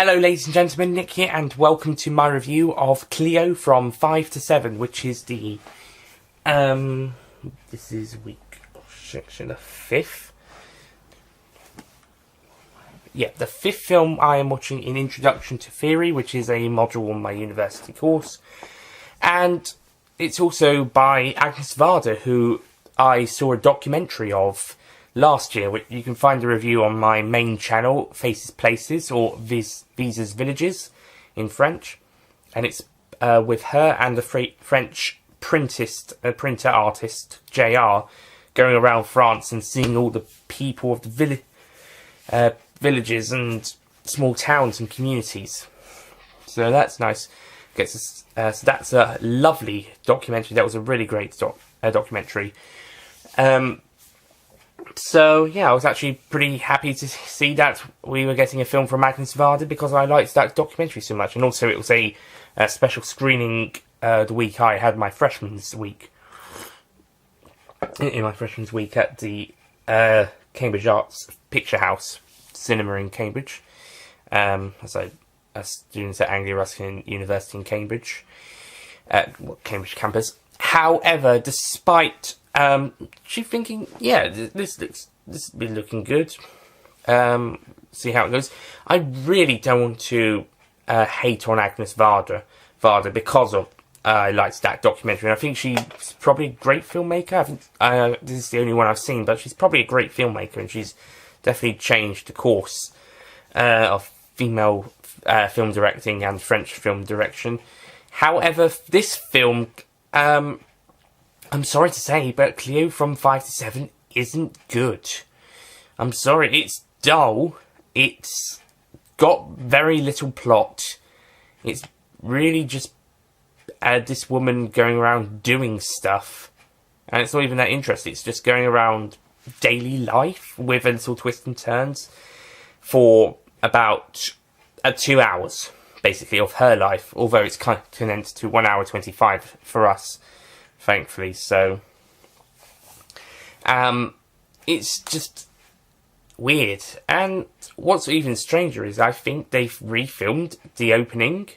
Hello ladies and gentlemen, Nick here and welcome to my review of Cleo from 5 to 7, which is the, this is week, section the 5th. Yeah, the 5th film I am watching in Introduction to Theory, which is a module on my university course. And it's also by Agnes Varda, who I saw a documentary of last year, which you can find the review on my main channel, Faces Places, or Visas Villages in French. And it's with her and the French printer artist, JR, going around France and seeing all the people of the villages and small towns and communities. So that's nice. So that's a lovely documentary. That was a really great documentary. So, yeah, I was actually pretty happy to see that we were getting a film from Agnes Varda because I liked that documentary so much. And also it was a special screening the week I had my freshman's week. In my freshman's week at the Cambridge Arts Picture House Cinema in Cambridge. As students at Anglia Ruskin University in Cambridge. Cambridge campus. However, despite... she's thinking, yeah, this has been looking good. See how it goes. I really don't want to hate on Agnes Varda because of I liked that documentary. And I think she's probably a great filmmaker. I think this is the only one I've seen, but she's probably a great filmmaker, and she's definitely changed the course of female film directing and French film direction. However, this film. I'm sorry to say, but Cleo from 5 to 7 isn't good. I'm sorry, it's dull. It's got very little plot. It's really just this woman going around doing stuff. And it's not even that interesting. It's just going around daily life with a little twists and turns for about 2 hours, basically, of her life. Although it's kind of condensed to 1 hour 25 for us. Thankfully, so it's just weird. And what's even stranger is I think they've refilmed the opening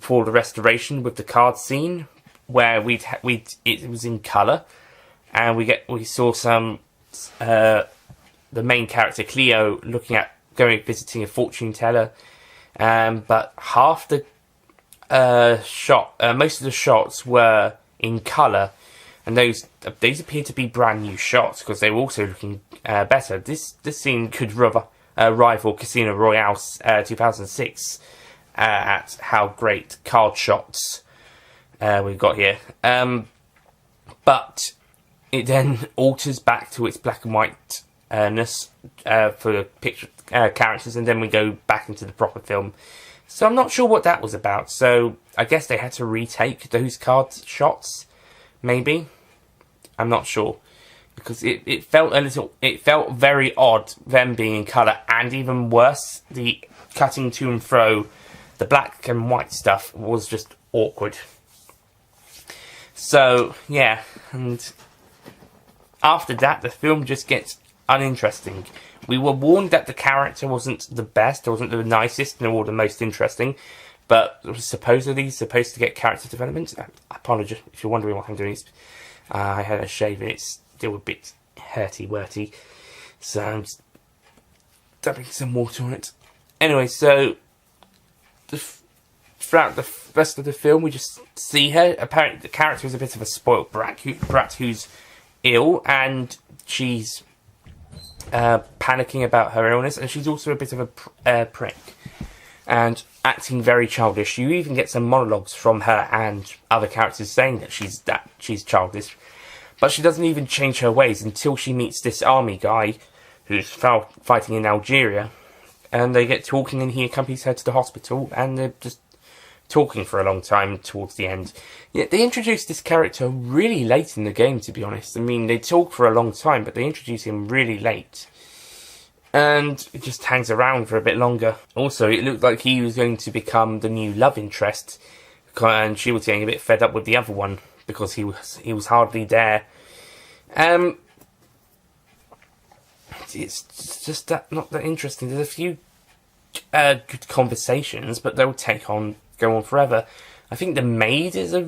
for the restoration with the card scene where it was in colour, and we saw some the main character Cleo visiting a fortune teller, but half the most of the shots were in colour, and these appear to be brand new shots because they were also looking better. This scene could rival Casino Royale 2006 at how great card shots we've got here. But it then alters back to its black and white-ness for the picture characters, and then we go back into the proper film. So I'm not sure what that was about. So I guess they had to retake those card shots, maybe. I'm not sure, because it felt very odd them being in colour, and even worse, the cutting to and fro, the black and white stuff was just awkward. So yeah, and after that the film just gets uninteresting. We were warned that the character wasn't the best, wasn't the nicest, nor the most interesting, but it was supposedly supposed to get character development. I apologise if you're wondering what I'm doing. I had a shave and it's still a bit hurty-worty, so I'm just dumping some water on it. Anyway, so throughout the rest of the film, we just see her. Apparently, the character is a bit of a spoilt brat who's ill, and she's panicking about her illness, and she's also a bit of a prick and acting very childish. You even get some monologues from her and other characters saying that she's childish, but she doesn't even change her ways until she meets this army guy who's fighting in Algeria, and they get talking, and he accompanies her to the hospital, and they're just talking for a long time towards the end. Yeah, they introduced this character really late in the game, to be honest. I mean, they talk for a long time, but they introduce him really late. And it just hangs around for a bit longer. Also, it looked like he was going to become the new love interest, and she was getting a bit fed up with the other one because he was hardly there. It's just not that interesting. There's a few good conversations, but they'll go on forever. I think the maid is a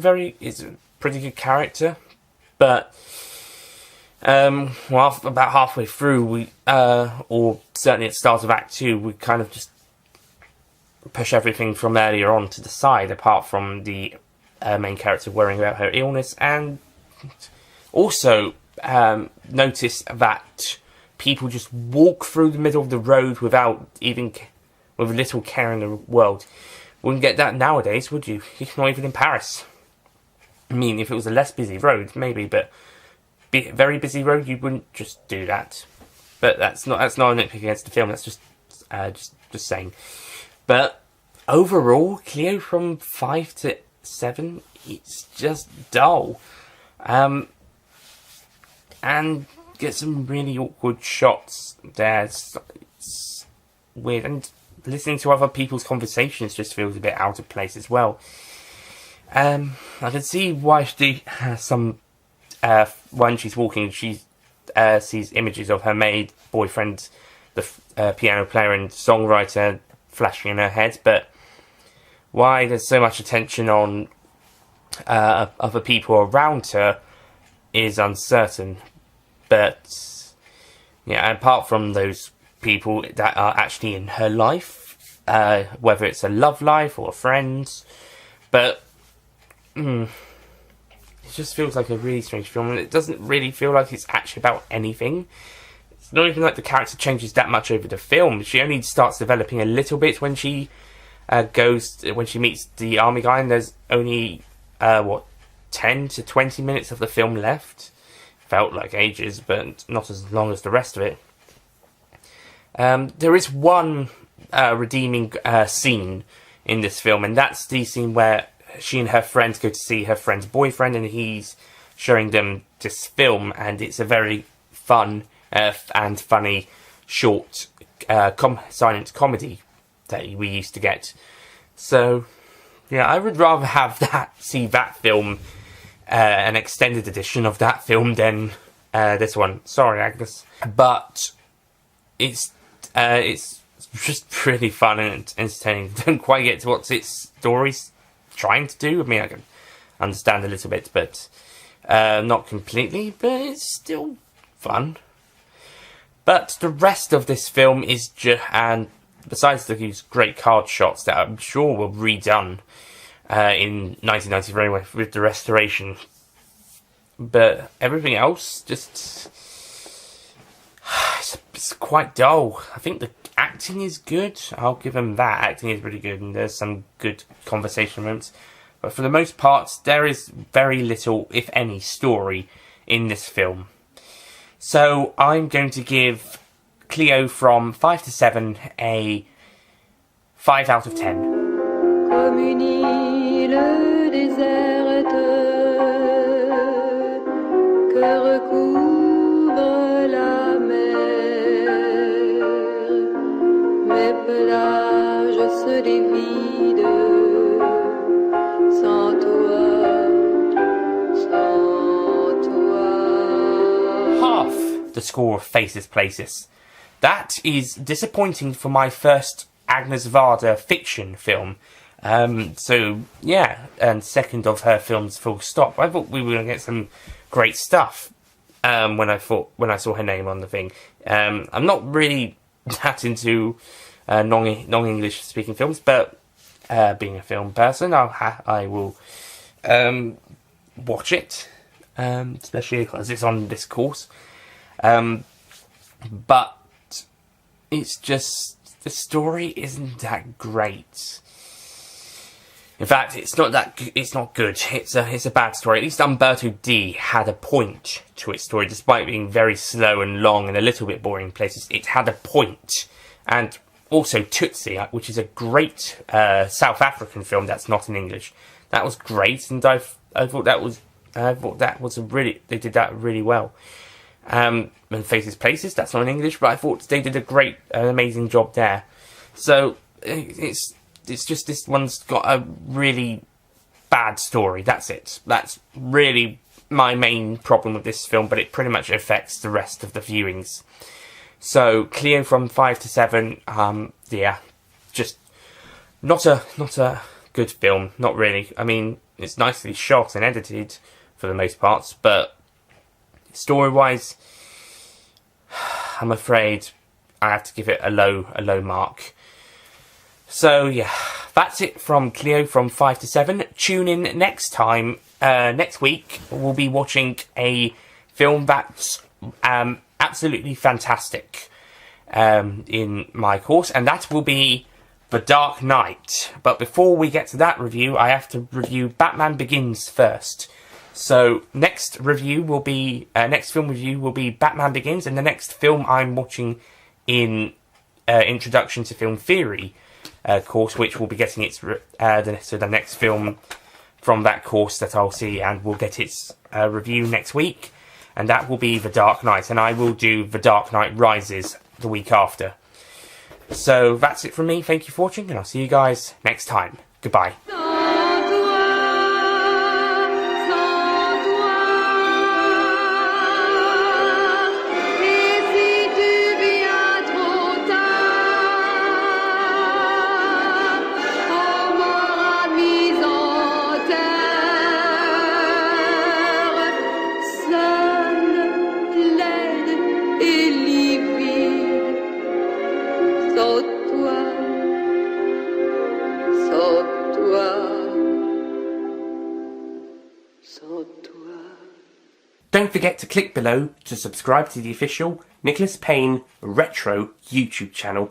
pretty good character, but about halfway through, or certainly at the start of Act 2, we kind of just push everything from earlier on to the side, apart from the main character worrying about her illness, and also notice that people just walk through the middle of the road with little care in the world. Wouldn't get that nowadays, would you? Not even in Paris. I mean, if it was a less busy road, maybe, but very busy road, you wouldn't just do that. But that's not a nitpick against the film. That's just saying. But overall, Cleo from 5 to 7, it's just dull, and get some really awkward shots there. It's weird, and listening to other people's conversations just feels a bit out of place as well. I can see why she has when she's walking, she sees images of her maid, boyfriend, the piano player and songwriter flashing in her head, but why there's so much attention on other people around her is uncertain. But yeah, apart from those people that are actually in her life, whether it's a love life or friends, but it just feels like a really strange film, and it doesn't really feel like it's actually about anything. It's not even like the character changes that much over the film. She only starts developing a little bit when she meets the army guy, and there's only 10 to 20 minutes of the film left. Felt like ages, but not as long as the rest of it. There is one redeeming scene in this film, and that's the scene where she and her friends go to see her friend's boyfriend, and he's showing them this film, and it's a very fun and funny short silent comedy that we used to get. So yeah, I would rather see that film, an extended edition of that film, than this one. Sorry, Agnes, but it's just pretty fun and entertaining. Don't quite get to what its story's trying to do. I mean, I can understand a little bit, but not completely, but it's still fun. But the rest of this film is just, and besides these great card shots that I'm sure were redone in 1993 with the restoration, but everything else just it's quite dull. I think the acting is good. I'll give them that. Acting is really good, and there's some good conversation moments. But for the most part, there is very little, if any, story in this film. So I'm going to give Cleo from 5 to 7 a 5 out of 10. Comme une île déserte que recouvre la mer, mes plages se dévident sans toi. Half the score of Faces Places. That is disappointing for my first Agnes Varda fiction film. So yeah, and second of her films, full stop. I thought we were going to get some great stuff when I saw her name on the thing. I'm not really that into non-English speaking films, but being a film person, I will watch it, especially because it's on this course. But it's just, the story isn't that great. In fact, it's not good. It's a bad story. At least Umberto D had a point to its story, despite being very slow and long and a little bit boring in places. It had a point. And also Tootsie, which is a great South African film that's not in English. That was great, and I thought that was they did that really well. And Faces Places, that's not in English, but I thought they did an amazing job there. So it's just, this one's got a really bad story. That's it. That's really my main problem with this film, but it pretty much affects the rest of the viewings. So Cleo from 5 to 7, yeah, not a good film. Not really. I mean, it's nicely shot and edited for the most parts, but story-wise, I'm afraid I have to give it a low mark. So yeah, that's it from Cleo from 5 to 7. Tune in next time. Next week we'll be watching a film that's absolutely fantastic in my course, and that will be The Dark Knight. But before we get to that review, I have to review Batman Begins first. So next film review will be Batman Begins, and the next film I'm watching in Introduction to Film Theory course, which will be getting its the next film from that course that I'll see, and we'll get its review next week, and that will be The Dark Knight, and I will do The Dark Knight Rises the week after. So that's it from me. Thank you for watching, and I'll see you guys next time. Goodbye. Don't forget to click below to subscribe to the official Nicholas Payne Retro YouTube channel.